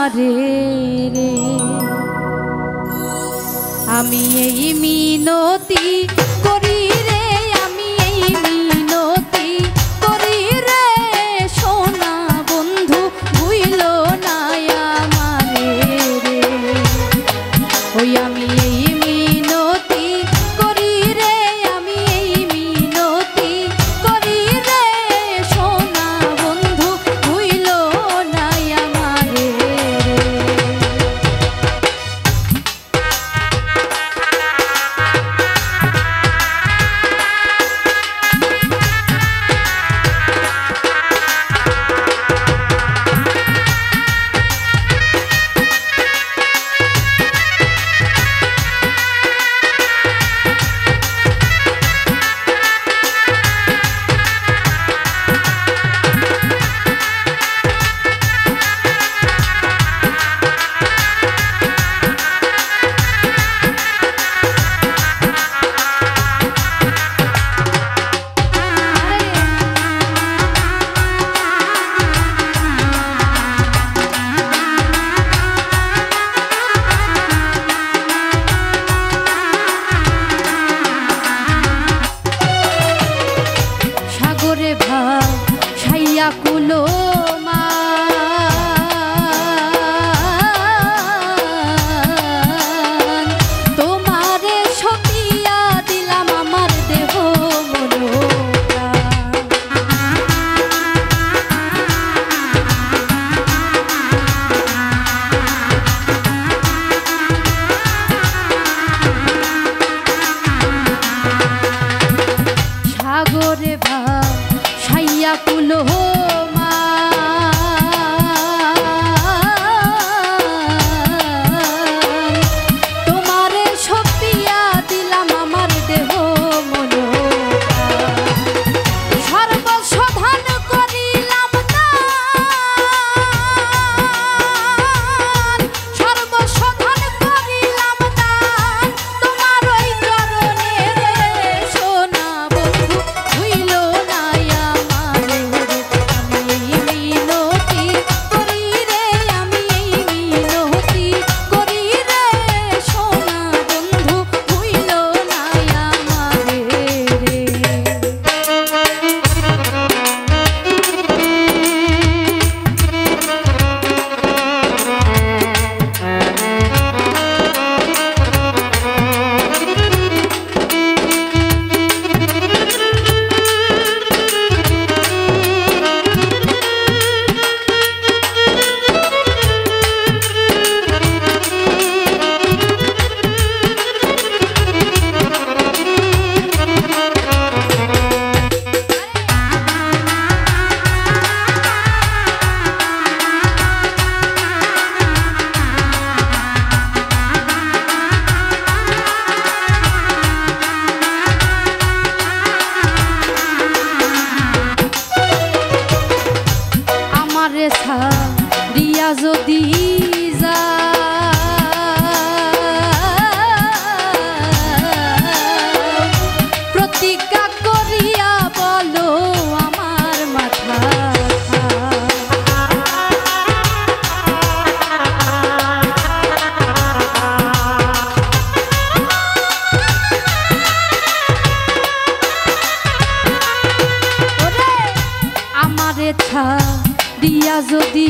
আমারে রে। আমি এই মিনতি করি রে, আমি এই মিনতি করি রে, সোনা বন্ধু ভুইল না আমারে রে। ওই আমি এই মিনতি করি রে, আমি এই মিনতি করি রে, সোনা বন্ধু ভুইল না আমারে রে। সাইয়া কুলো মা তোমারে সপিয়া দিলাম আমার দেহ মন। সাগরে ভা সাইয়া কুলো মা তোমারে সপিয়া দিলাম আমার দেহ মন। সর্বসাধন করিলাম দান, সর্বসাধন করিলাম দান তোমার ওই চরণে রে, সোনা বন্ধু ভুইল না আমারে রে। আমি এই মিনতি করি রে, আমি এই মিনতি করি রে, সোনা বন্ধু ভুইল না আমারে রে। আমারে ছাড়িয়া যদি প্রতিজ্ঞা করিয়া বলো আমার মাথা। আমারে ছাড়িয়া যদি